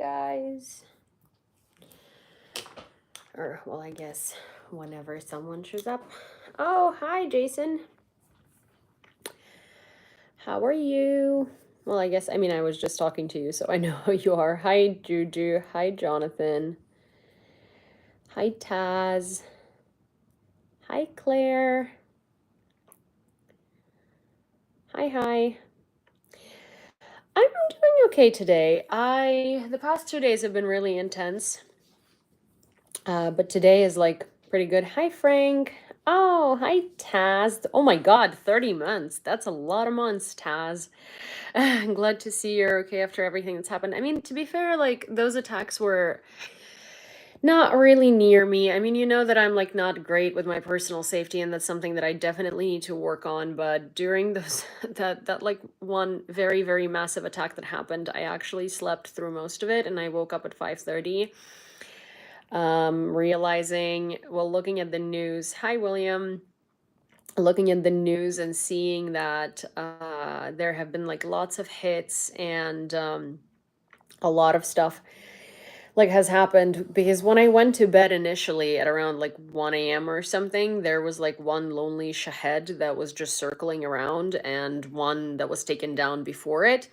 guys. Or, well, I guess whenever someone shows up. Oh, hi, Jason. How are you? Well, I guess, I mean, I was just talking to you, so I know who you are. Hi, Juju. Hi, Jonathan. Hi, Taz. Hi, Claire. Hi. I'm doing okay today. The past 2 days have been really intense. But today is like pretty good. Hi, Frank. Oh, hi, Taz. Oh my God, 30 months. That's a lot of months, Taz. I'm glad to see you're okay after everything that's happened. I mean, to be fair, like those attacks were not really near me. I mean, you know that I'm like not great with my personal safety, and that's something that I definitely need to work on. But during those that like one very, very massive attack that happened, I actually slept through most of it, and I woke up at 5:30. Realizing, well, looking at the news. Hi, William. Looking at the news and seeing that there have been like lots of hits and a lot of stuff like has happened, because when I went to bed initially at around like 1 a.m. or something, there was like one lonely Shahad that was just circling around and one that was taken down before it.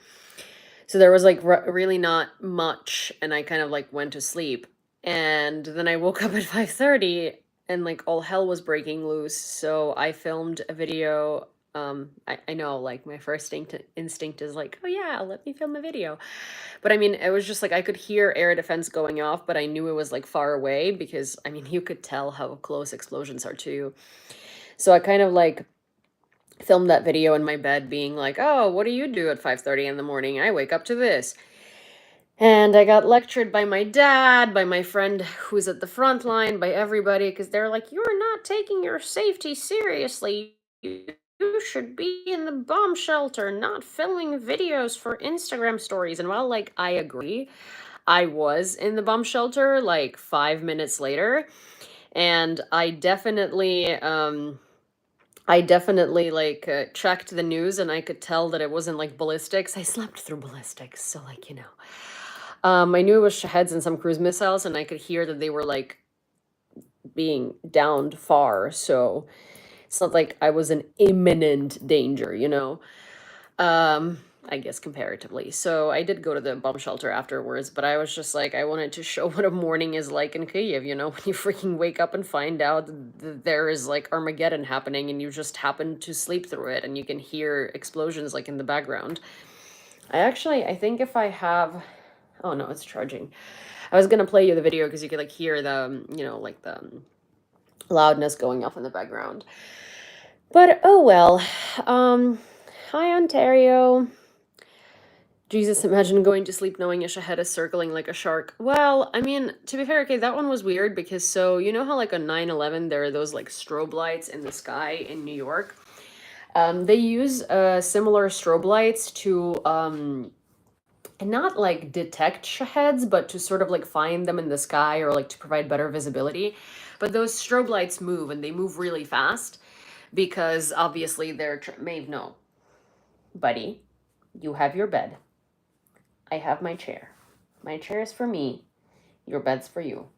So there was like really not much, and I kind of like went to sleep. And then I woke up at 5:30 and like all hell was breaking loose. So I filmed a video. I know like my first instinct is like, oh yeah, let me film a video. But I mean, it was just like I could hear air defense going off, but I knew it was like far away because I mean, you could tell how close explosions are to you. So I kind of like filmed that video in my bed being like, oh, what do you do at 5:30 in the morning? I wake up to this. And I got lectured by my dad, by my friend who's at the front line, by everybody, because they're like, you're not taking your safety seriously. You should be in the bomb shelter, not filming videos for Instagram stories. And while, like, I agree, I was in the bomb shelter like 5 minutes later. And I definitely like checked the news, and I could tell that it wasn't like ballistics. I slept through ballistics, so like, you know. I knew it was Shaheds and some cruise missiles, and I could hear that they were like being downed far. So it's not like I was in imminent danger, you know. I guess comparatively. So I did go to the bomb shelter afterwards, but I was just like, I wanted to show what a morning is like in Kyiv, you know, when you freaking wake up and find out that there is like Armageddon happening and you just happen to sleep through it and you can hear explosions like in the background. I think if I have, oh no, it's charging. I was gonna play you the video because you could like hear the, you know, like the loudness going off in the background. But oh well. Hi Ontario. Jesus, imagine going to sleep knowing a Shahad is circling like a shark. Well, I mean, to be fair, okay, that one was weird because so, you know how like on 9/11 there are those like strobe lights in the sky in New York? They use similar strobe lights to not like detect Shaheads, but to sort of like find them in the sky or like to provide better visibility. But those strobe lights move, and they move really fast because obviously they're Maeve, no, buddy, you have your bed. I have my chair. My chair is for me. Your bed's for you.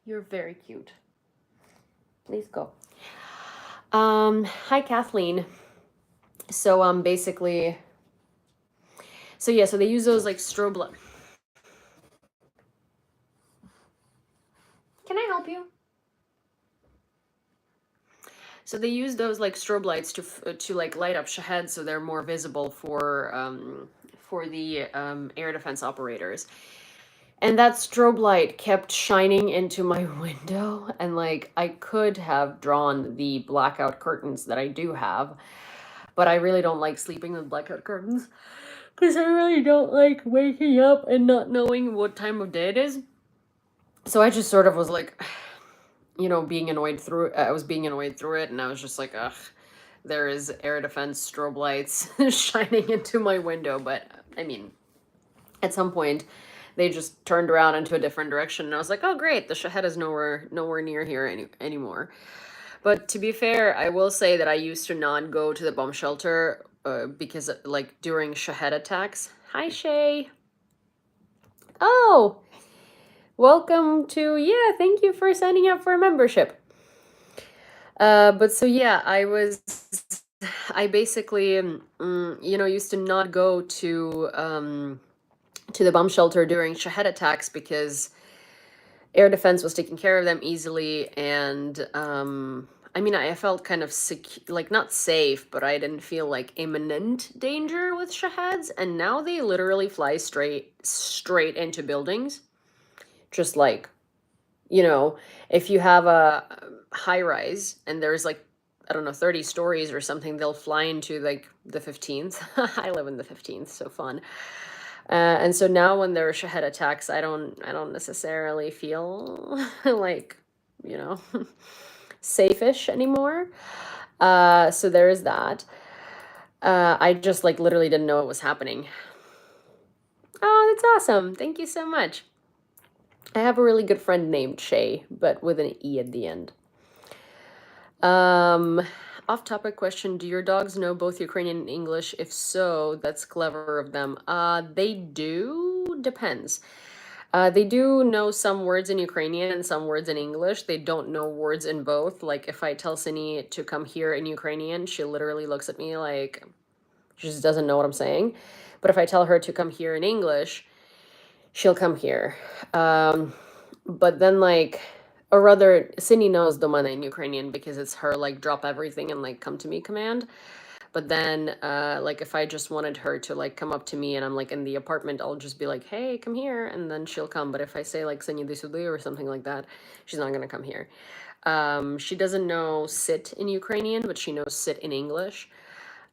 You're very cute. Please go. Hi Kathleen. So basically, so yeah, so they use those like strobe lights. Can I help you? So they use those like strobe lights to like light up Shahed so they're more visible for the air defense operators. And that strobe light kept shining into my window, and like I could have drawn the blackout curtains that I do have, but I really don't like sleeping with blackout curtains because I really don't like waking up and not knowing what time of day it is. So I just sort of was like, you know, being annoyed through it. I was being annoyed through it, and I was just like, ugh, there is air defense strobe lights shining into my window. But I mean, at some point, they just turned around into a different direction, and I was like, oh great, the Shahed is nowhere near here anymore. But to be fair, I will say that I used to not go to the bomb shelter because like during Shahed attacks. Hi Shay. Oh, welcome to, yeah, thank you for signing up for a membership. But so yeah, I basically, used to not go to the bomb shelter during Shahad attacks because air defense was taking care of them easily, and I mean, I felt kind of like not safe, but I didn't feel like imminent danger with Shahads, and now they literally fly straight into buildings, just like, you know, if you have a high rise and there's like, I don't know, 30 stories or something, they'll fly into like the 15th. I live in the 15th, so fun. And so now when there are Shahad attacks, I don't necessarily feel like, you know, safe-ish anymore. So there is that. I just like literally didn't know it was happening. Oh, that's awesome. Thank you so much. I have a really good friend named Shay, but with an E at the end. Um, Off-topic question: do your dogs know both Ukrainian and English? If so, that's clever of them. They do. Depends. They do know some words in Ukrainian and some words in English. They don't know words in both. Like if I tell Sini to come here in Ukrainian, she literally looks at me like she just doesn't know what I'm saying. But if I tell her to come here in English, she'll come here. But then like, or rather, Sydney knows Domana in Ukrainian because it's her like drop everything and like come to me command. But then like if I just wanted her to like come up to me and I'm like in the apartment, I'll just be like, hey, come here, and then she'll come. But if I say like Sydney Sudli or something like that, she's not gonna come here. She doesn't know sit in Ukrainian, but she knows sit in English.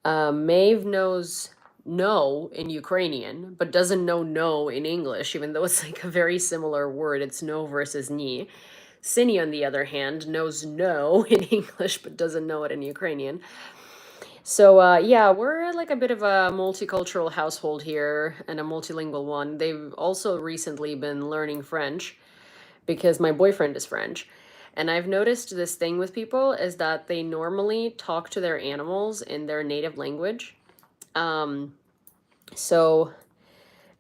Maeve knows no in Ukrainian, but doesn't know no in English, even though it's like a very similar word. It's no versus ni. Sini, on the other hand, knows no in English, but doesn't know it in Ukrainian. So, yeah, we're like a bit of a multicultural household here and a multilingual one. They've also recently been learning French because my boyfriend is French. And I've noticed this thing with people is that they normally talk to their animals in their native language. Um, so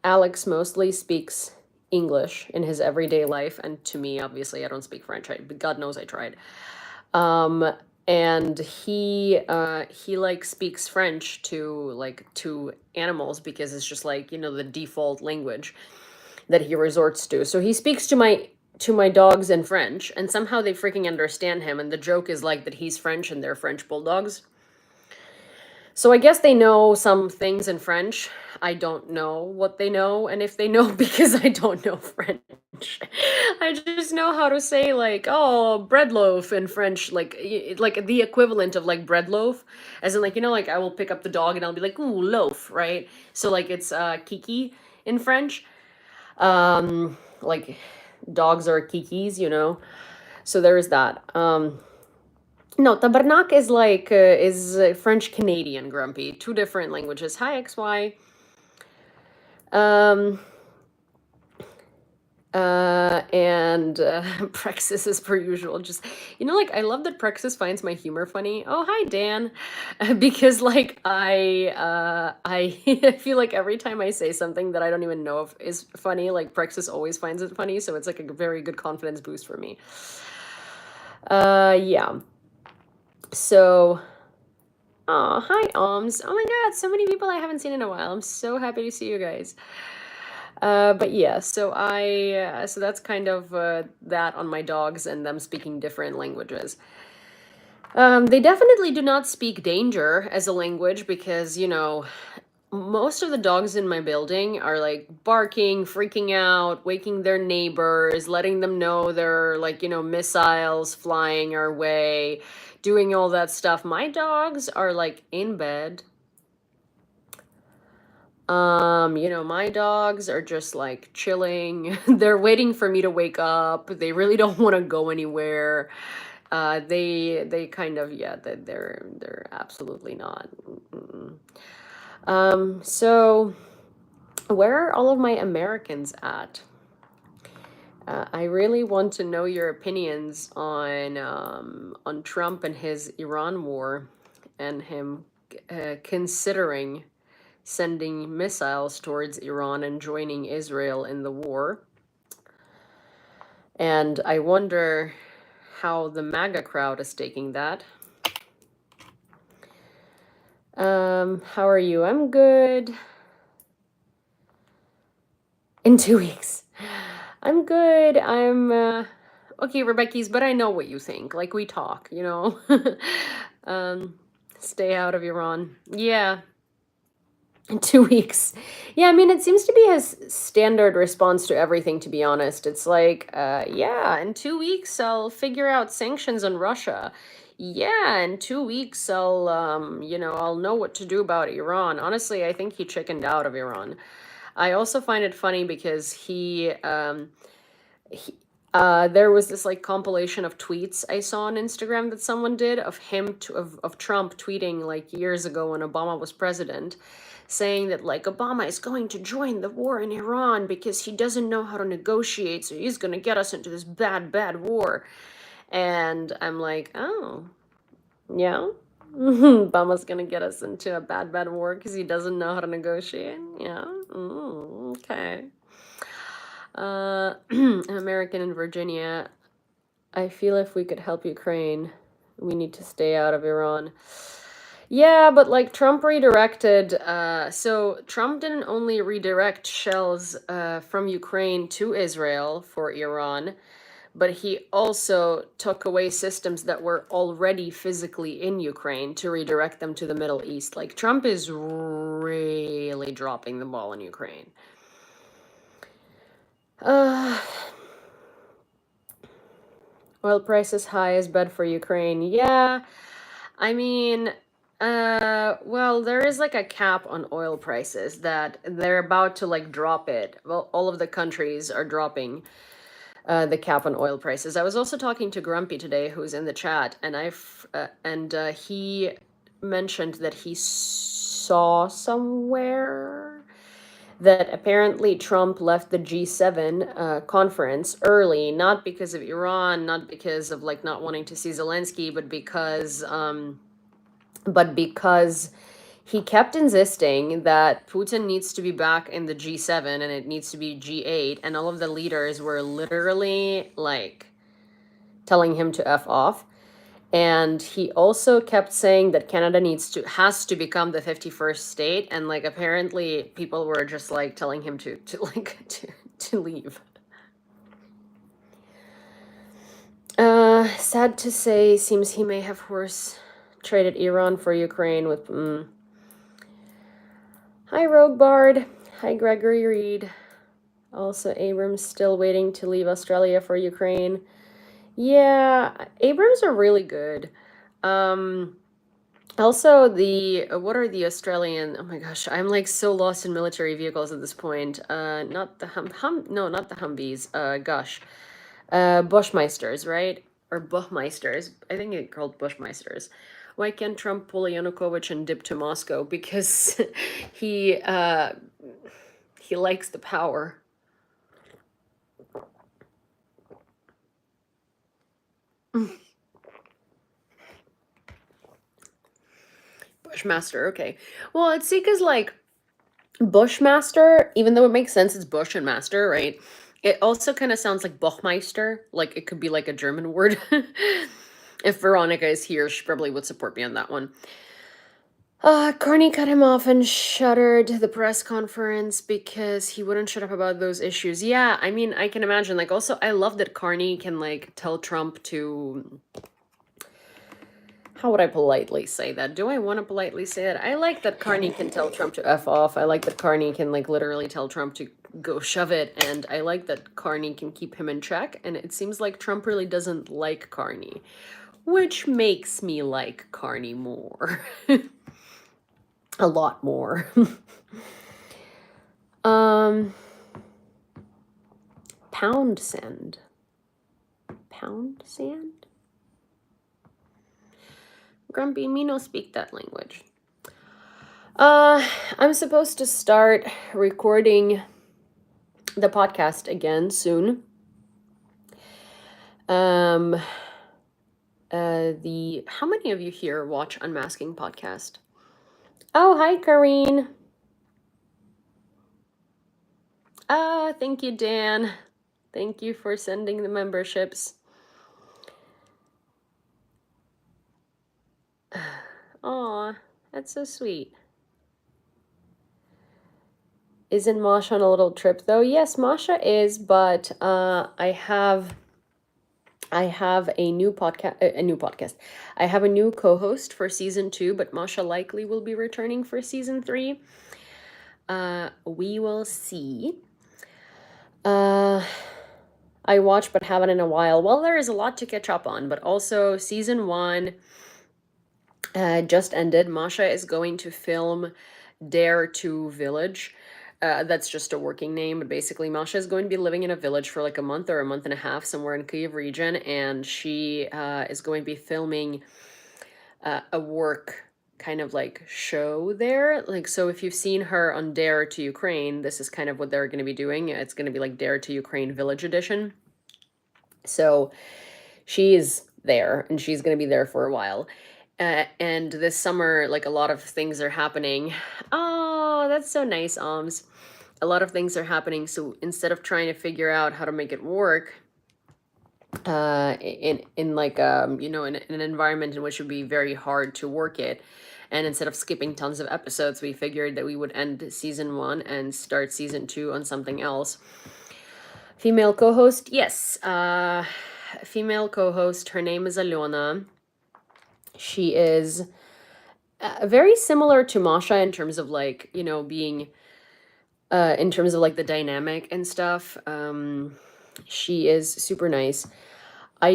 Alex mostly speaks English in his everyday life, and to me, obviously, I don't speak French. But God knows I tried. Um, and he like speaks French to animals because it's just like, the default language that he resorts to. So he speaks to my dogs in French, and somehow they freaking understand him. And the joke is like that he's French and they're French bulldogs. So I guess they know some things in French. I don't know what they know, and if they know, because I don't know French. I just know how to say like, oh, bread loaf in French, like like the equivalent of like bread loaf, as in like, like I will pick up the dog and I'll be like, ooh, loaf, right? So like it's kiki in French. Like dogs are kikis. So there's that. No, tabarnak is like is French Canadian grumpy. Two different languages. Hi XY. Um and Praxis as per usual. Just like I love that Praxis finds my humor funny. Oh, hi Dan. Because like I feel like every time I say something that I don't even know if is funny, like Praxis always finds it funny, so it's like a very good confidence boost for me. Yeah. So, oh, hi, Oms. Oh my God, so many people I haven't seen in a while. I'm so happy to see you guys. But yeah, so that's kind of that on my dogs and them speaking different languages. They definitely do not speak danger as a language because, most of the dogs in my building are like barking, freaking out, waking their neighbors, letting them know there are like, missiles flying our way, doing all that stuff. My dogs are like in bed. My dogs are just like chilling. They're waiting for me to wake up. They really don't want to go anywhere. They kind of, yeah, they're absolutely not. Mm-mm. So where are all of my Americans at? I really want to know your opinions on Trump and his Iran war, and him considering sending missiles towards Iran and joining Israel in the war. And I wonder how the MAGA crowd is taking that. How are you? I'm good. In 2 weeks. I'm good. I'm okay, Rebecca's, but I know what you think. Like we talk, you know. um, stay out of Iran. Yeah, in 2 weeks. Yeah, I mean, it seems to be his standard response to everything, to be honest. It's like, yeah, in 2 weeks I'll figure out sanctions on Russia. Yeah, in 2 weeks I'll know what to do about Iran. Honestly, I think he chickened out of Iran. I also find it funny because he there was this like compilation of tweets I saw on Instagram that someone did of him of Trump tweeting like years ago when Obama was president, saying that like Obama is going to join the war in Iran because he doesn't know how to negotiate, so he's going to get us into this bad war. And I'm like, oh, yeah. Obama's gonna get us into a bad war because he doesn't know how to negotiate. Yeah. Okay. An American in Virginia. I feel if we could help Ukraine, we need to stay out of Iran. Yeah, but like Trump redirected, so Trump didn't only redirect shells from Ukraine to Israel for Iran, but he also took away systems that were already physically in Ukraine to redirect them to the Middle East. Like Trump is really dropping the ball in Ukraine. Oil prices high is bad for Ukraine. Yeah, I mean, well, there is like a cap on oil prices that they're about to like drop it. Well, all of the countries are dropping the cap on oil prices. I was also talking to Grumpy today, who's in the chat, and he mentioned that he saw somewhere that apparently Trump left the G7 conference early, not because of Iran, not because of like not wanting to see Zelensky, but because he kept insisting that Putin needs to be back in the G7 and it needs to be G8, and all of the leaders were literally like telling him to F off. And he also kept saying that Canada has to become the 51st state, and like apparently people were just like telling him to leave. Sad to say, seems he may have horse traded Iran for Ukraine with Hi Rogue Bard. Hi Gregory Reed. Also Abrams still waiting to leave Australia for Ukraine. Yeah, Abrams are really good. Also what are the Australian, oh my gosh, I'm like so lost in military vehicles at this point. Not the not the Humvees. Gosh. Bushmeisters, right? Or Buchmeisters. I think it's called Bushmeisters. Why can't Trump pull a Yanukovych and dip to Moscow? Because he likes the power. Bushmaster, okay. Well, it's because like Bushmaster, even though it makes sense, it's Bush and Master, right? It also kind of sounds like Buchmeister, like it could be like a German word. If Veronica is here, she probably would support me on that one. Carney cut him off and shuttered the press conference because he wouldn't shut up about those issues. Yeah, I mean, I can imagine. Like, also, I love that Carney can, like, tell Trump to... How would I politely say that? Do I want to politely say it? I like that Carney can tell Trump to F off. I like that Carney can, like, literally tell Trump to go shove it. And I like that Carney can keep him in check. And it seems like Trump really doesn't like Carney, which makes me like Carney more. A lot more. Pound sand. Pound sand? Grumpy, me no speak that language. I'm supposed to start recording the podcast again soon. How many of you here watch Unmasking Podcast? Oh, hi, Kareen. Thank you, Dan. Thank you for sending the memberships. Aw, that's so sweet. Isn't Masha on a little trip though? Yes, Masha is, but I have a new podcast. I have a new co-host for season 2, but Masha likely will be returning for season 3. We will see. I watched but haven't in a while. Well, there is a lot to catch up on, but also season 1 just ended. Masha is going to film Dare to Village. That's just a working name, but basically Masha is going to be living in a village for like a month or a month and a half somewhere in Kyiv region, and she is going to be filming a work kind of like show there. Like, so if you've seen her on Dare to Ukraine, this is kind of what they're going to be doing. It's going to be like Dare to Ukraine Village Edition. So she is there, and she's going to be there for a while. And this summer, like a lot of things are happening. Oh, that's so nice, Alms. A lot of things are happening. So instead of trying to figure out how to make it work, in like in an environment in which it would be very hard to work it, and instead of skipping tons of episodes, we figured that we would end season 1 and start season 2 on something else. Female co-host, yes. Female co-host, her name is Alona. She is very similar to Masha in terms of like, being in terms of like the dynamic and stuff. She is super nice. I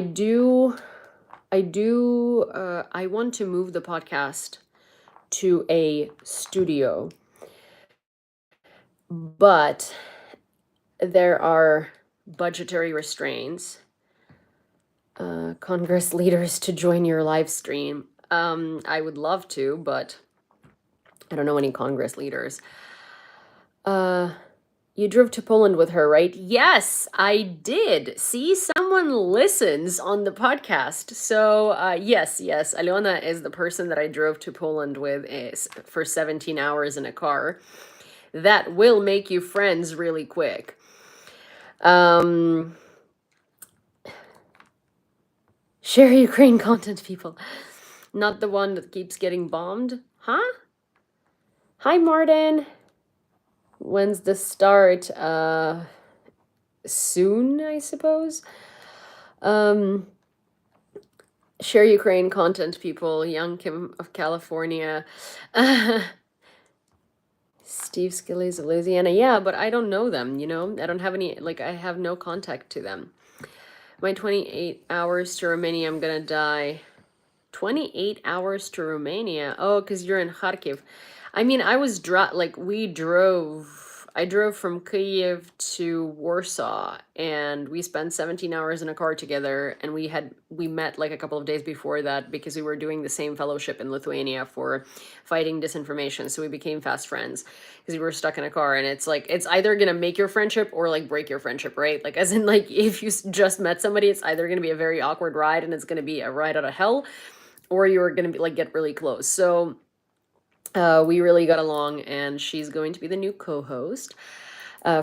want to move the podcast to a studio, but there are budgetary restraints. Congress leaders to join your live stream. I would love to, but I don't know any Congress leaders. You drove to Poland with her, right? Yes, I did. See, someone listens on the podcast. So, yes, Alona is the person that I drove to Poland with for 17 hours in a car. That will make you friends really quick. Share Ukraine content, people. Not the one that keeps getting bombed. Huh? Hi, Martin. When's the start? Soon, I suppose. Share Ukraine content, people. Young Kim of California. Steve Skillies of Louisiana. Yeah, but I don't know them, I don't have any, like, I have no contact to them. My 28 hours to Romania, I'm gonna die. 28 hours to Romania? Oh, because you're in Kharkiv. I mean, I drove from Kyiv to Warsaw, and we spent 17 hours in a car together, and we met like a couple of days before that because we were doing the same fellowship in Lithuania for fighting disinformation. So we became fast friends because we were stuck in a car, and it's like, it's either gonna make your friendship or like break your friendship, right? Like, as in, like, if you just met somebody, it's either gonna be a very awkward ride and it's gonna be a ride out of hell, or you're gonna be like get really close. So we really got along, and she's going to be the new co-host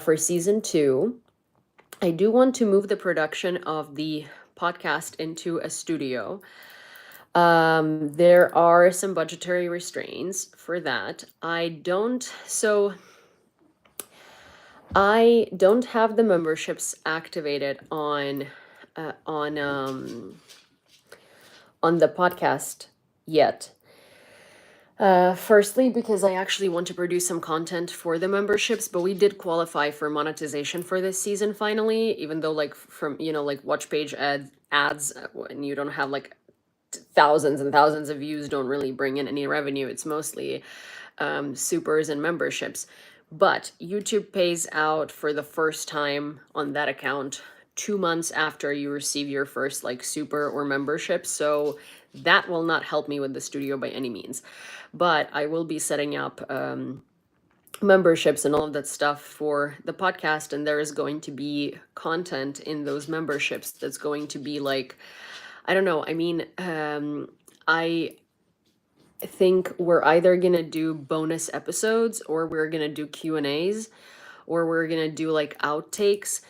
for season 2. I do want to move the production of the podcast into a studio. There are some budgetary restraints for that. I don't have the memberships activated on the podcast yet. Firstly, because I actually want to produce some content for the memberships, but we did qualify for monetization for this season finally, even though like from, like watch page ads, when you don't have like thousands and thousands of views, don't really bring in any revenue. It's mostly supers and memberships. But YouTube pays out for the first time on that account 2 months after you receive your first like super or membership. So that will not help me with the studio by any means. But I will be setting up memberships and all of that stuff for the podcast, and there is going to be content in those memberships that's going to be like, I don't know. I mean, I think we're either gonna do bonus episodes or we're gonna do Q&As, or we're gonna do like outtakes.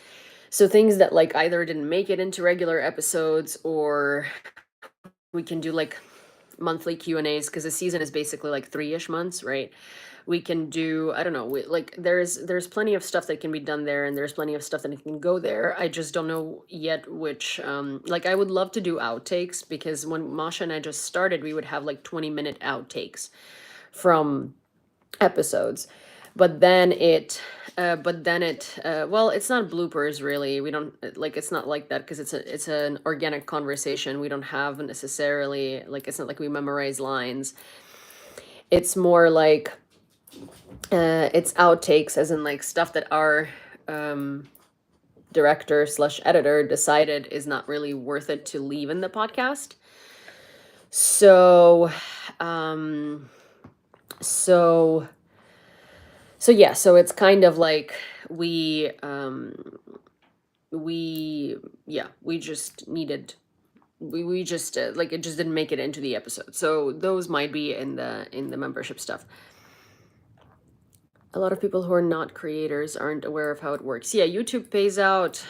So things that like either didn't make it into regular episodes, or we can do like monthly Q&As, because the season is basically like 3-ish months, right? We can do, I don't know, like there's plenty of stuff that can be done there, and there's plenty of stuff that can go there. I just don't know yet which, like I would love to do outtakes, because when Masha and I just started, we would have like 20-minute outtakes from episodes. But then well, it's not bloopers really. We don't like, it's not like that, because it's an organic conversation. We don't have necessarily like, it's not like we memorize lines. It's more like it's outtakes, as in like stuff that our director slash editor decided is not really worth it to leave in the podcast. So so so yeah, so it's kind of like we we just needed, we just like, it just didn't make it into the episode, so those might be in the membership stuff. A lot of people who are not creators aren't aware of how it works. Yeah, YouTube pays out,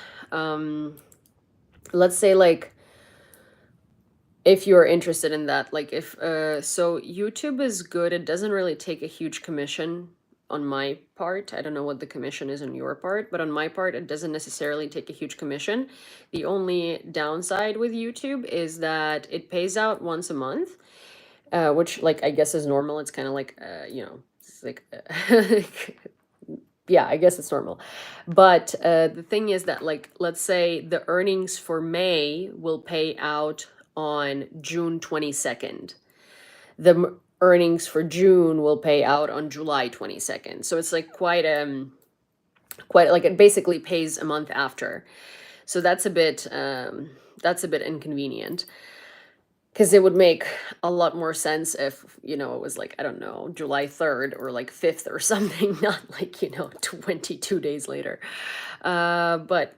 let's say, like, if you're interested in that, like, if so YouTube is good. It doesn't really take a huge commission on my part. I don't know what the commission is on your part, but on my part, it doesn't necessarily take a huge commission. The only downside with YouTube is that it pays out once a month, which, like, I guess is normal. It's kind of like, it's like, yeah, I guess it's normal. But the thing is that, like, let's say the earnings for May will pay out on June 22nd. The earnings for June will pay out on July 22nd. So it's like quite like, it basically pays a month after. So that's a bit inconvenient, because it would make a lot more sense if, it was like, I don't know, July 3rd or like 5th or something, not like, 22 days later. But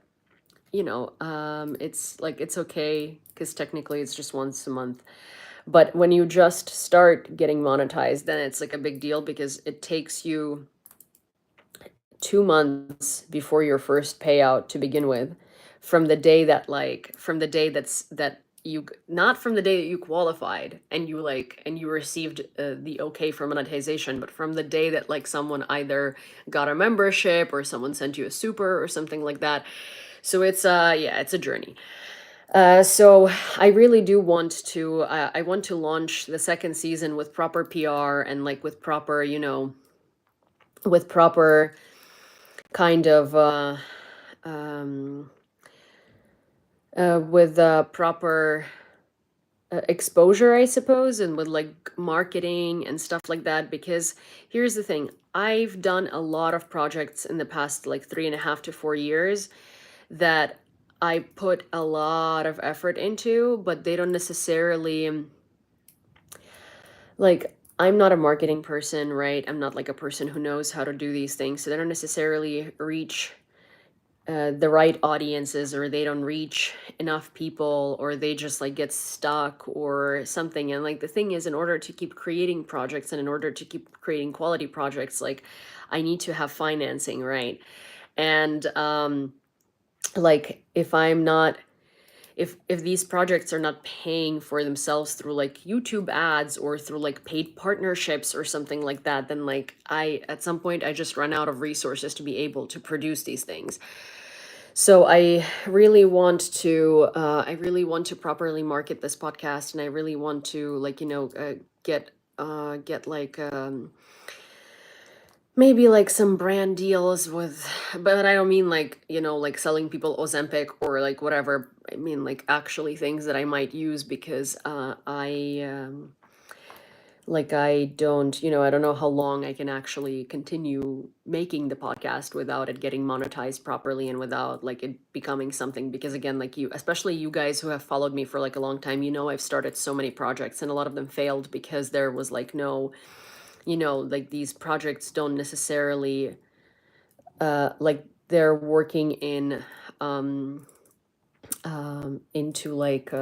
it's like, it's okay, because technically it's just once a month. But when you just start getting monetized, then it's like a big deal, because it takes you 2 months before your first payout to begin with, from the day that, like, from the day that you, not from the day that you qualified and you, like, and you received the okay for monetization, but from the day that, like, someone either got a membership or someone sent you a super or something like that. So it's yeah, it's a journey. So I really do want to, I want to launch the second season with proper PR, and like with proper, with proper kind of um with proper exposure, I suppose, and with like marketing and stuff like that. Because here's the thing, I've done a lot of projects in the past like 3.5 to 4 years that I put a lot of effort into, but they don't necessarily, like, I'm not a marketing person, right? I'm not like a person who knows how to do these things, so they don't necessarily reach the right audiences, or they don't reach enough people, or they just like get stuck or something. And like, the thing is, in order to keep creating projects, and in order to keep creating quality projects, like, I need to have financing, right? And like, if I'm not, if these projects are not paying for themselves through like YouTube ads or through like paid partnerships or something like that, then like, I, at some point, I just run out of resources to be able to produce these things. So I really want to, properly market this podcast, and I really want to, like, get like, maybe like some brand deals with, but I don't mean like, like selling people Ozempic or like whatever. I mean like actually things that I might use, because like, I don't, I don't know how long I can actually continue making the podcast without it getting monetized properly, and without like it becoming something. Because again, like, you, especially you guys who have followed me for like a long time, I've started so many projects, and a lot of them failed because there was like no, like, these projects don't necessarily, like, they're working in, into like,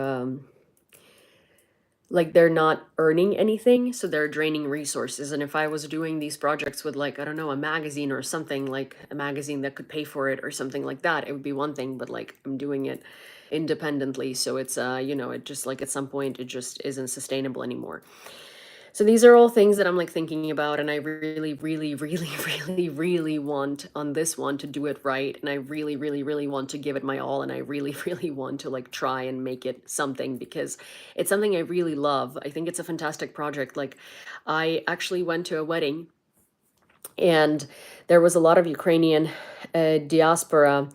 like they're not earning anything, so they're draining resources. And if I was doing these projects with like, I don't know, a magazine or something, like a magazine that could pay for it or something like that, it would be one thing. But like I'm doing it independently, so it's it just like at some point it just isn't sustainable anymore. So these are all things that I'm like thinking about, and I really, really, really, really, really want on this one to do it right. And I really, really, really want to give it my all, and I really, really want to like try and make it something because it's something I really love. I think it's a fantastic project. Like, I actually went to a wedding, and there was a lot of Ukrainian diaspora.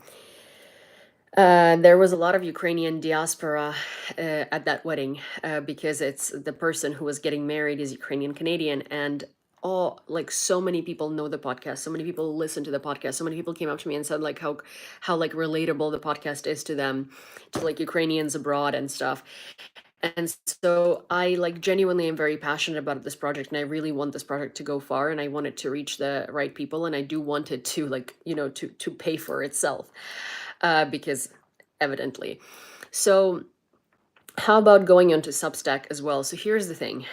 There was a lot of Ukrainian diaspora at that wedding because it's the person who was getting married is Ukrainian Canadian, and all like so many people know the podcast, so many people listen to the podcast, so many people came up to me and said like how like relatable the podcast is to them, to like Ukrainians abroad and stuff. And so I like genuinely am very passionate about this project, and I really want this project to go far, and I want it to reach the right people, and I do want it to like to pay for itself because evidently. So how about going onto Substack as well? So here's the thing.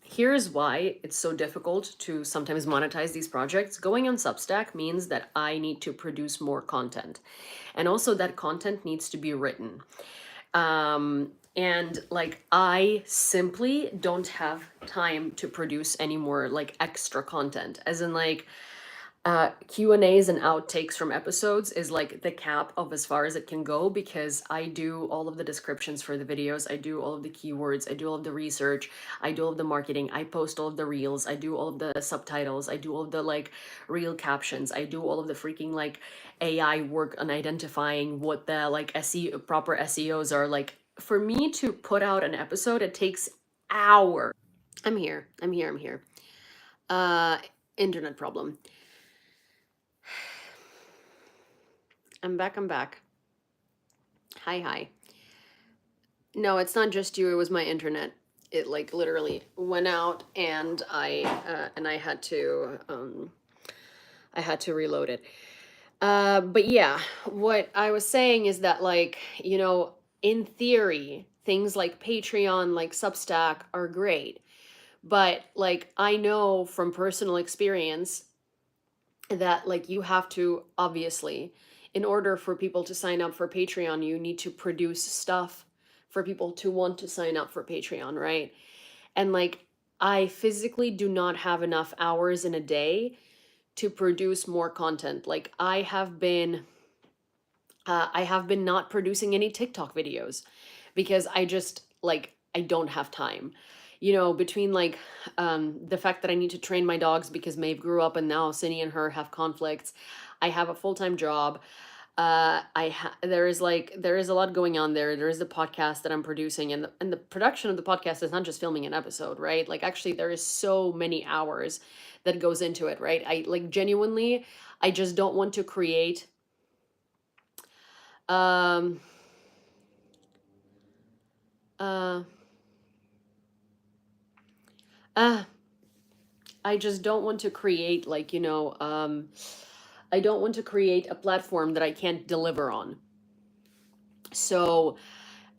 Here's why it's so difficult to sometimes monetize these projects. Going on Substack means that I need to produce more content, and also that content needs to be written. And like I simply don't have time to produce any more like extra content, as in like Q&As and outtakes from episodes is like the cap of as far as it can go, because I do all of the descriptions for the videos, I do all of the keywords, I do all of the research, I do all of the marketing, I post all of the reels, I do all of the subtitles, I do all of the like reel captions, I do all of the freaking like AI work on identifying what the like SEO proper SEOs are. Like for me to put out an episode, it takes hours. I'm here. Uh Internet problem. I'm back. Hi. No, it's not just you, it was my internet. It like literally went out, and I had to reload it. But yeah, what I was saying is that like, in theory, things like Patreon, like Substack are great. But like I know from personal experience that like you have to obviously, in order for people to sign up for Patreon, you need to produce stuff for people to want to sign up for Patreon, right? And like I physically do not have enough hours in a day to produce more content. Like I have been not producing any TikTok videos because I just like I don't have time. Between like the fact that I need to train my dogs because Maeve grew up and now Cindy and her have conflicts. I have a full-time job. There is a lot going on there. There is the podcast that I'm producing, and the production of the podcast is not just filming an episode, right? Like actually there is so many hours that goes into it, right? I like genuinely I just don't want to create um uh uh I just don't want to create like, I don't want to create a platform that I can't deliver on. So,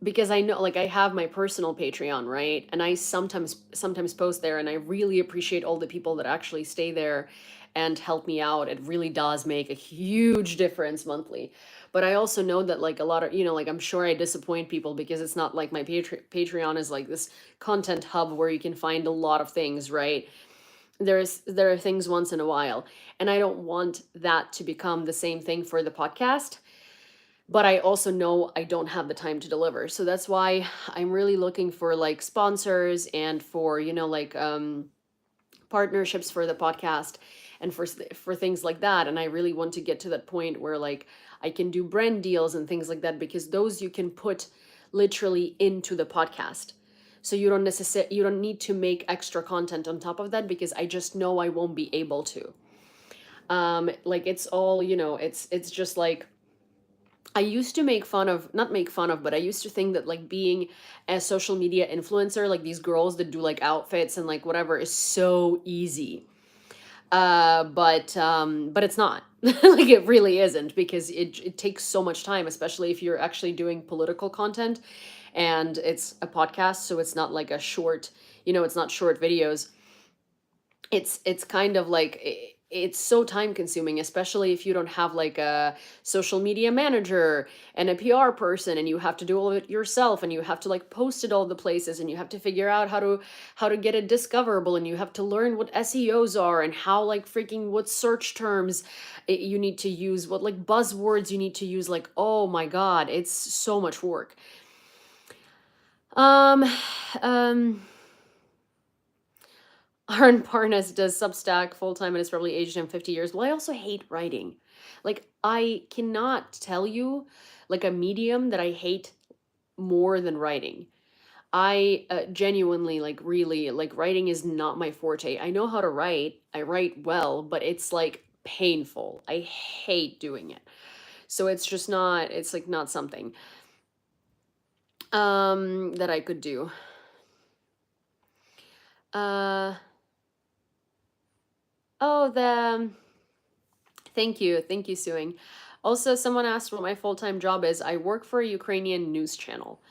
because I know like I have my personal Patreon, right? And I sometimes post there, and I really appreciate all the people that actually stay there and help me out. It really does make a huge difference monthly. But I also know that like a lot of, like I'm sure I disappoint people because it's not like my Patreon is like this content hub where you can find a lot of things, right? There are things once in a while, and I don't want that to become the same thing for the podcast, but I also know I don't have the time to deliver. So that's why I'm really looking for like sponsors and for, like partnerships for the podcast and for things like that. And I really want to get to that point where like I can do brand deals and things like that, because those you can put literally into the podcast. So you don't need to make extra content on top of that, because I just know I won't be able to. Like it's all, it's just like I used to make fun of, not make fun of, but I used to think that like being a social media influencer, like these girls that do like outfits and like whatever, is so easy. But it's not. Like it really isn't, because it takes so much time, especially if you're actually doing political content. and it's a podcast, so it's not like a short, it's not short videos. It's kind of like it's so time consuming, especially if you don't have like a social media manager and a PR person, and you have to do all of it yourself, and you have to like post it all the places, and you have to figure out how to get it discoverable, and you have to learn what SEOs are, and how like freaking what search terms you need to use, what like buzzwords you need to use. Like, oh my god, it's so much work. um um Aaron Parnas does Substack full time and is probably aged him 50 years. Well, I also hate writing. Like, I cannot tell you like a medium that I hate more than writing. I genuinely, like, really, like, writing is not my forte. I know how to write, I write well, but it's like painful. I hate doing it. So it's just not, it's like not something that I could do. Uh, oh, thank you. Thank you, Suing. Also, someone asked what my full-time job is. I work for a Ukrainian news channel.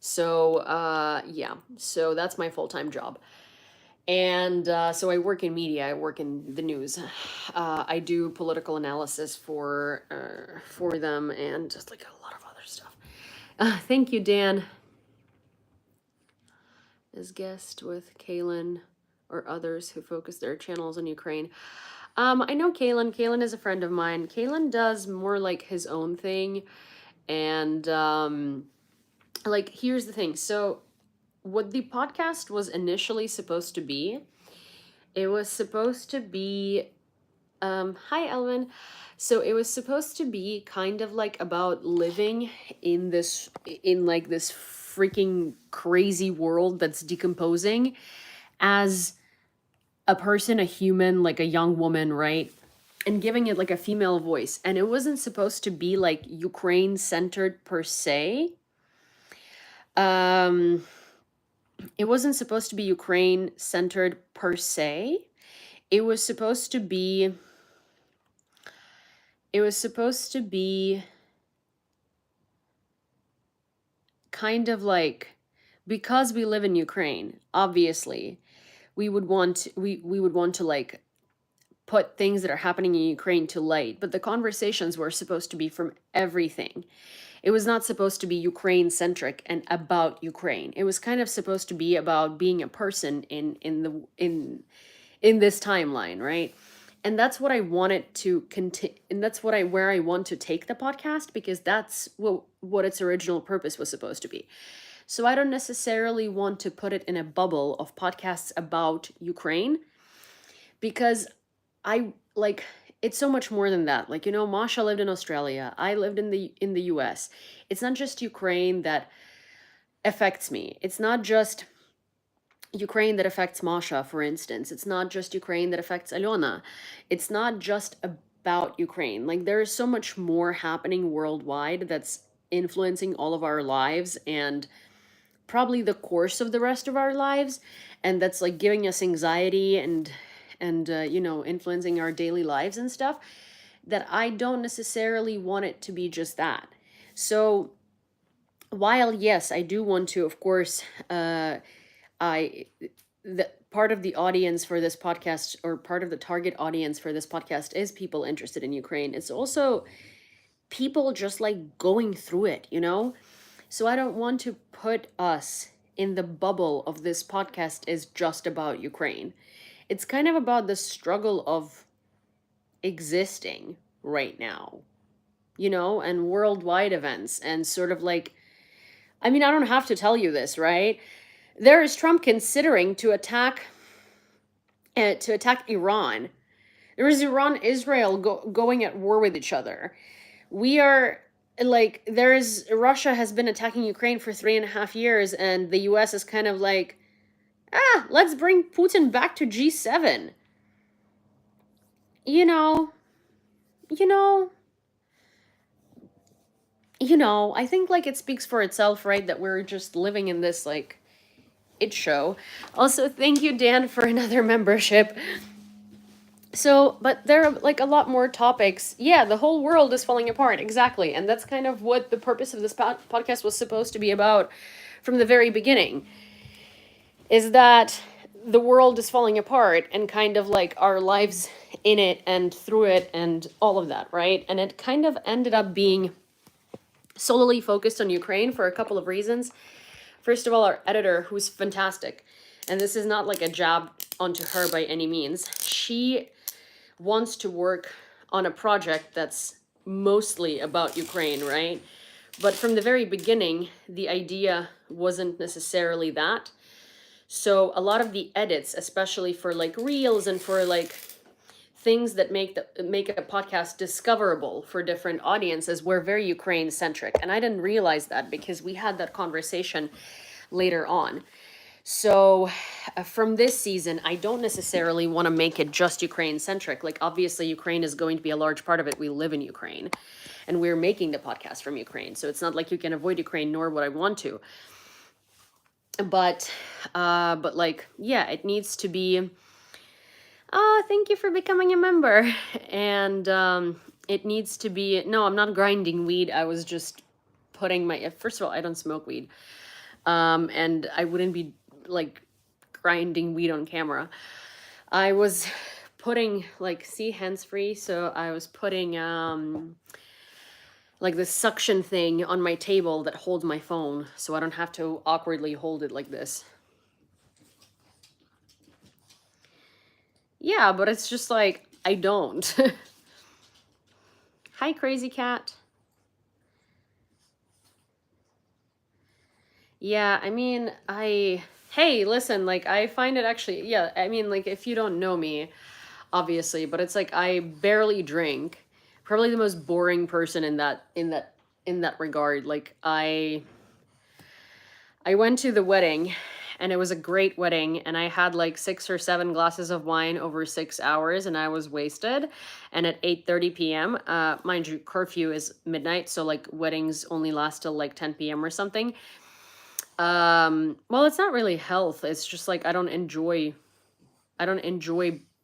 So, yeah. So that's my full-time job. And so I work in media. I work in the news. I do political analysis for them, and just like a lot of other stuff. Thank you, Dan. As guest with Kaylin or others who focus their channels on Ukraine. I know Kalen. Kalen is a friend of mine. Kalen does more like his own thing. And like, here's the thing. So what the podcast was initially supposed to be, it was supposed to be, hi, Elvin. So it was supposed to be kind of like about living in like this freaking crazy world that's decomposing as a person, a human, like a young woman, right? And giving it like a female voice. And it wasn't supposed to be like Ukraine centered per se. It wasn't supposed to be Ukraine centered per se. It was supposed to be kind of like, because we live in Ukraine, obviously, we would want to like put things that are happening in Ukraine to light, but the conversations were supposed to be from everything. It was not supposed to be Ukraine centric and about Ukraine. It was kind of supposed to be about being a person in this timeline, right? And that's what I wanted to continue, and that's where I want to take the podcast, because that's what its original purpose was supposed to be. So I don't necessarily want to put it in a bubble of podcasts about Ukraine, because I like, it's so much more than that. Like, Masha lived in Australia. I lived in the US. It's not just Ukraine that affects me. It's not just Ukraine that affects Masha, for instance. It's not just Ukraine that affects Alona. It's not just about Ukraine. Like, there is so much more happening worldwide that's influencing all of our lives, and probably the course of the rest of our lives, and that's like giving us anxiety and influencing our daily lives and stuff, that I don't necessarily want it to be just that. So while yes, I do want to, of course, the part of the audience for this podcast, or part of the target audience for this podcast, is people interested in Ukraine. It's also people just like going through it. So I don't want to put us in the bubble of this podcast is just about Ukraine. It's kind of about the struggle of existing right now, and worldwide events, and sort of like, I mean, I don't have to tell you this, right? There is Trump considering to attack Iran. There is Iran, Israel going at war with each other. We are like, Russia has been attacking Ukraine for 3.5 years, and the US is kind of like, let's bring Putin back to G7. I think like it speaks for itself, right? That we're just living in this like it show. Also, thank you, Dan, for another membership. So, but there are like a lot more topics. Yeah, the whole world is falling apart. Exactly. And that's kind of what the purpose of this podcast was supposed to be about from the very beginning, is that the world is falling apart and kind of like our lives in it and through it and all of that, right? And it kind of ended up being solely focused on Ukraine for a couple of reasons. First of all, our editor, who's fantastic, and this is not like a jab onto her by any means, she wants to work on a project that's mostly about Ukraine, right? But from the very beginning, the idea wasn't necessarily that. So a lot of the edits, especially for like reels and for like things that make a podcast discoverable for different audiences, were very Ukraine centric. And I didn't realize that because we had that conversation later on. So, from this season, I don't necessarily want to make it just Ukraine centric. Like, obviously, Ukraine is going to be a large part of it. We live in Ukraine and we're making the podcast from Ukraine. So, it's not like you can avoid Ukraine, nor would I want to. But like, yeah, it needs to be. Oh, thank you for becoming a member. And it needs to be. No, I'm not grinding weed. I was just putting my. First of all, I don't smoke weed. And I wouldn't be like grinding weed on camera. I was putting like, see, hands free. So I was putting like this suction thing on my table that holds my phone, so I don't have to awkwardly hold it like this. Yeah, but it's just like I don't. Hi, crazy cat. Yeah, I mean, hey, listen, like I find it actually, yeah, I mean, like if you don't know me, obviously, but it's like I barely drink. Probably the most boring person in that regard. Like I went to the wedding and it was a great wedding and I had like 6 or 7 glasses of wine over 6 hours and I was wasted. And at 8:30 p.m., mind you, curfew is midnight, so like weddings only last till like 10 p.m. or something. Well, it's not really health. It's just like I don't enjoy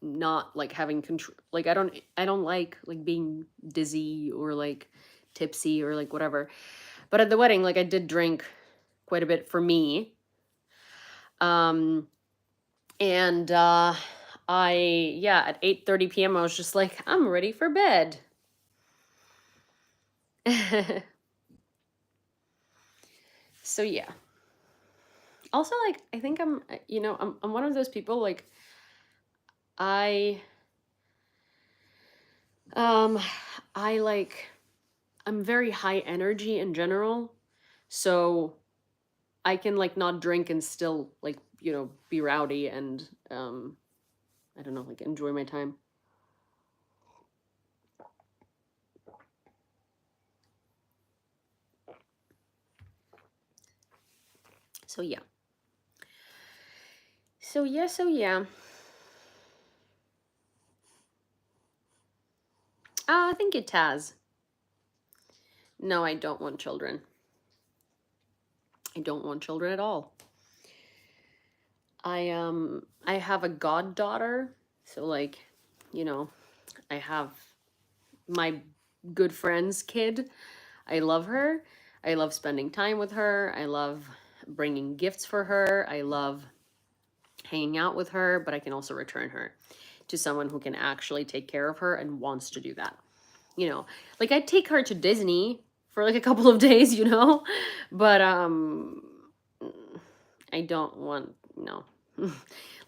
not like having control. Like I don't like being dizzy or like tipsy or like whatever. But at the wedding, like I did drink quite a bit for me. Um and at 8:30 p.m. I was just like, I'm ready for bed. So yeah. Also, like I think I'm one of those people like I um I like I'm very high energy in general. So I can like not drink and still like, be rowdy and I don't know, like enjoy my time. So yeah. So yeah. Thank you, Taz. No, I don't want children. I don't want children at all. I have a goddaughter, so like, you know, I have my good friend's kid. I love her. I love spending time with her. I love bringing gifts for her. I love hanging out with her, but I can also return her to someone who can actually take care of her and wants to do that. Like I'd take her to Disney for like a couple of days, but I don't want, no.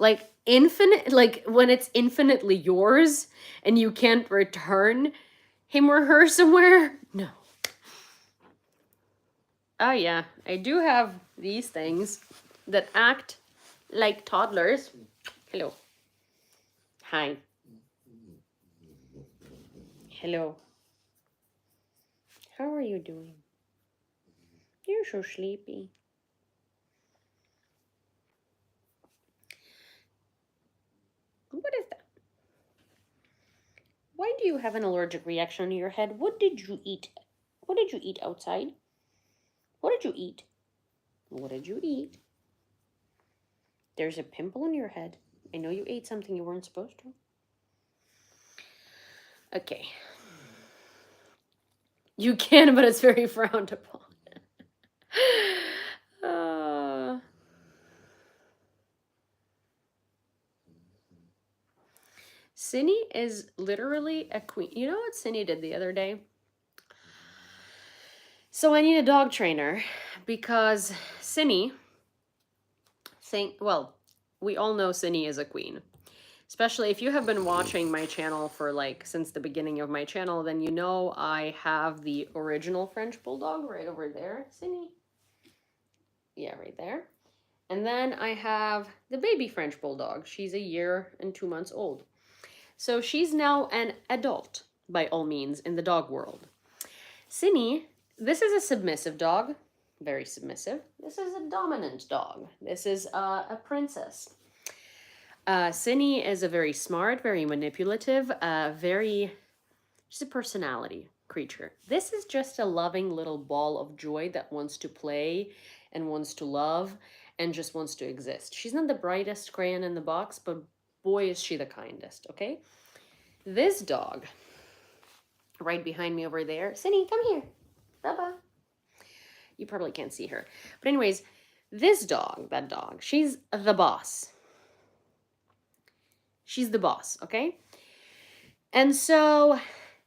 Like infinite, like when it's infinitely yours and you can't return him or her somewhere. No. Oh yeah, I do have these things that act like toddlers. Hello. Hi. Hello. How are you doing? You're so sleepy. What is that? Why do you have an allergic reaction on your head? What did you eat? What did you eat outside? What did you eat? What did you eat? There's a pimple on your head. I know you ate something you weren't supposed to. Okay. You can, but it's very frowned upon. uh, Cindy is literally a queen. You know what Cindy did the other day? So I need a dog trainer because Cindy, well, we all know Cindy is a queen. Especially if you have been watching my channel for like since the beginning of my channel, then you know I have the original French Bulldog right over there. Cindy. Yeah, right there. And then I have the baby French Bulldog. She's a year and 2 months old. So she's now an adult, by all means, in the dog world. Cindy, this is a submissive dog, very submissive. This is a dominant dog. This is a princess. Cindy is a very smart, very manipulative, she's a personality creature. This is just a loving little ball of joy that wants to play and wants to love and just wants to exist. She's not the brightest crayon in the box, but boy, is she the kindest, okay? This dog, right behind me over there, Cindy, come here. Baba. You probably can't see her. But anyways, this dog, that dog, she's the boss. She's the boss, okay? And so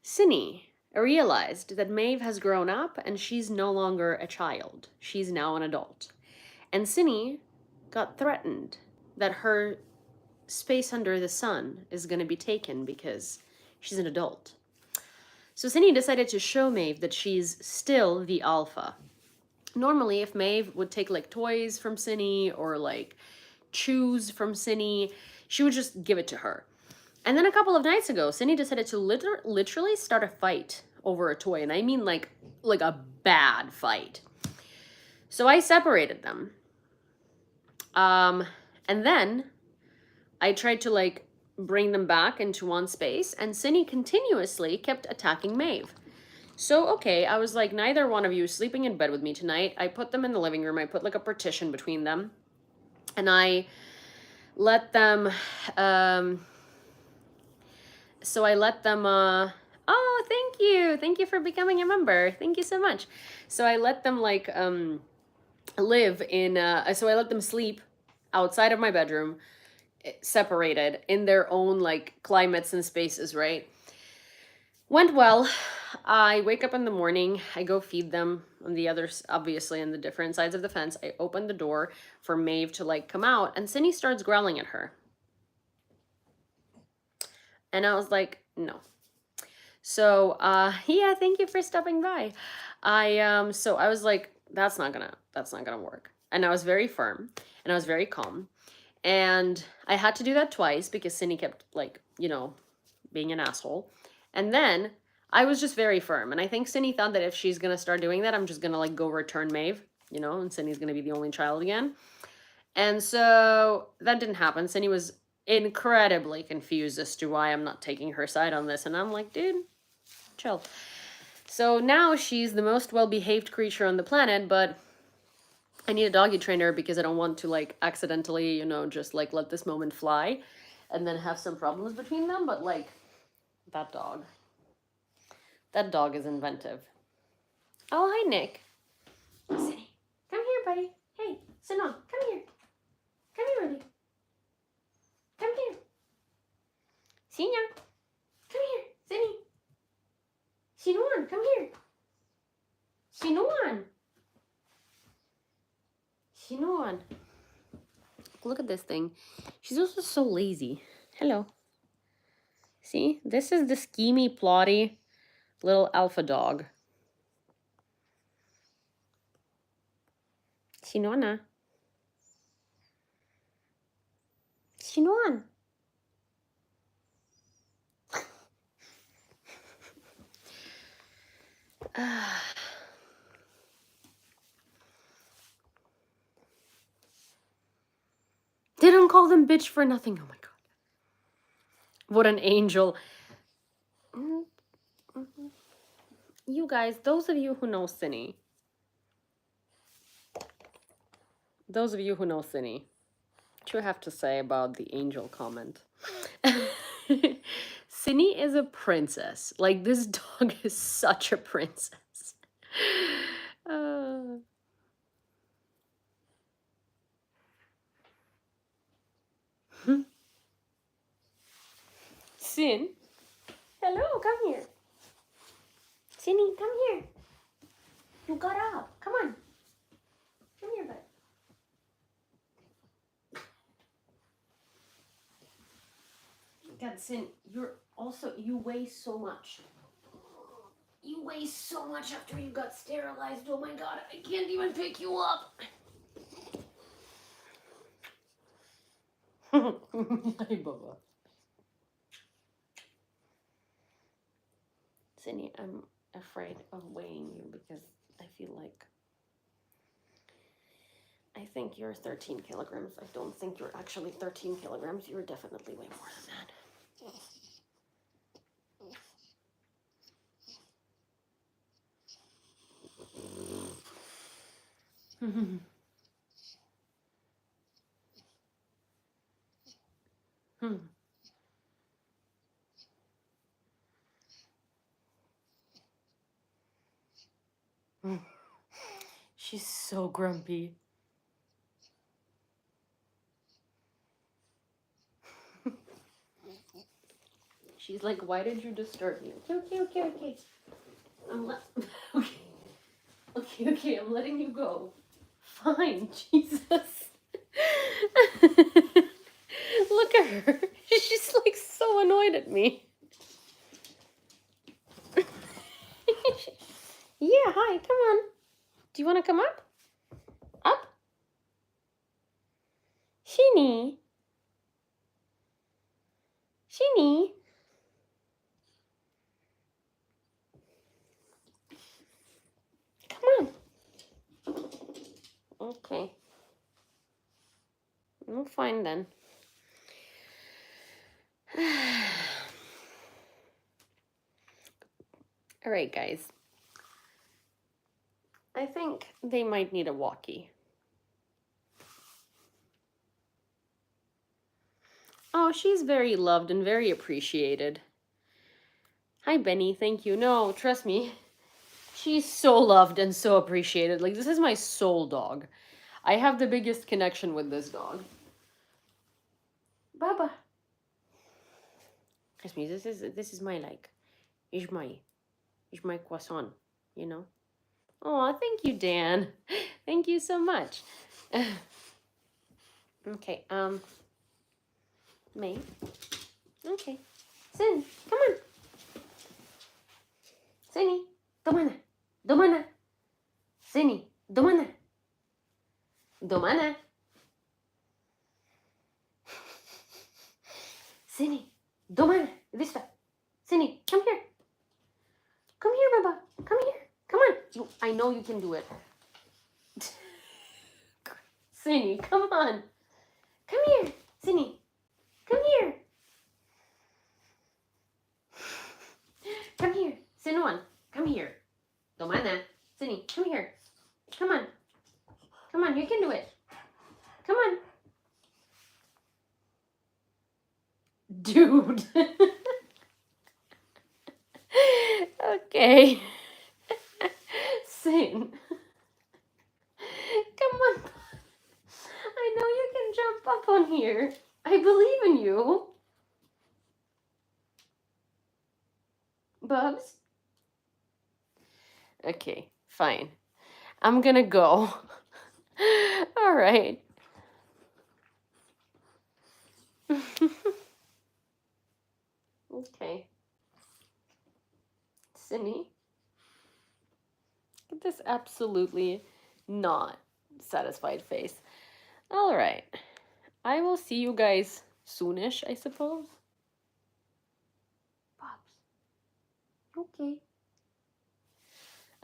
Cindy realized that Maeve has grown up and she's no longer a child. She's now an adult. And Cindy got threatened that her space under the sun is going to be taken because she's an adult. So Cindy decided to show Maeve that she's still the alpha. Normally, if Maeve would take like toys from Cindy or like choose from Cindy, she would just give it to her. And then a couple of nights ago, Cindy decided to literally start a fight over a toy. And I mean like a bad fight. So I separated them. And then I tried to like bring them back into one space. And Cindy continuously kept attacking Maeve. So, okay, I was like, neither one of you is sleeping in bed with me tonight. I put them in the living room. I put like a partition between them. And I let them... So I let them, oh, thank you. Thank you for becoming a member. Thank you so much. So I let them like, live in, so I let them sleep outside of my bedroom, separated in their own like climates and spaces, right? Went well. I wake up in the morning. I go feed them on the others, obviously on the different sides of the fence. I open the door for Maeve to like come out and Cindy starts growling at her. And I was like, no. So, yeah, thank you for stopping by. So I was like, that's not gonna work. And I was very firm and I was very calm. And I had to do that twice because Cindy kept like, being an asshole. And then I was just very firm. And I think Cindy thought that if she's gonna start doing that, I'm just gonna like go return Maeve, and Cindy's gonna be the only child again. And so that didn't happen. Cindy was incredibly confused as to why I'm not taking her side on this. And I'm like, dude, chill. So now she's the most well-behaved creature on the planet, but I need a doggy trainer because I don't want to like accidentally, just like let this moment fly and then have some problems between them. But like that dog is inventive. Oh, hi, Nick. Cindy, come here, buddy. Hey, Sinon, come here. Come here, buddy. Come here. Sinya, come here. Cindy. Sinuan, come here. Sinuan. Sinuan. Look at this thing. She's also so lazy. Hello. See? This is the schemy, plotty little alpha dog. Sinuana. Sinuan. They don't call them bitch for nothing. Oh my god. What an angel. You guys, those of you who know Cindy. What do you have to say about the angel comment? Cindy is a princess. Like, this dog is such a princess. Uh, Sin, hello, come here. Cindy, come here. You got up. Come on. Come here, bud. God, Sin, you weigh so much. You weigh so much after you got sterilized. Oh my God, I can't even pick you up. Hi, Baba. Cindy, I'm afraid of weighing you because I feel like I think you're 13 kilograms. I don't think you're actually 13 kilograms. You're definitely way more than that. She's so grumpy. She's like, why did you disturb me? Okay. Okay. Okay, I'm letting you go. Fine, Jesus. Look at her. She's like so annoyed at me. Yeah, hi, come on. Do you want to come up? Up? Shinny. Shinny. Come on. Okay. Well, fine then. All right, guys. I think they might need a walkie. Oh, she's very loved and very appreciated. Hi, Benny. Thank you. No, trust me. She's so loved and so appreciated. Like, this is my soul dog. I have the biggest connection with this dog. Baba. Trust me, this is my like. It's my croissant, you know? Oh, thank you, Dan. Thank you so much. Okay, May. Okay. Sin, come on. Sinny, Domana. Sinny, Domana. Sinny, Domana. Vista. Sinny, come here. Come here, Baba. Come here. Come on. I know you can do it. Sinny, come on. Come here. Sinny, come here. Come here. Sinuan, come here. Domana. Sinny, come here. Come on. Come on, you can do it. Come on. Dude. Okay. Sin. Come on. I know you can jump up on here. I believe in you. Bubs? Okay, fine. I'm gonna go. All right. Okay. Sydney? Get this absolutely not satisfied face. All right. I will see you guys soonish, I suppose. Bobs. Okay.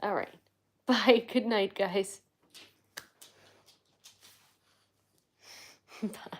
All right. Bye. Good night, guys. Bye.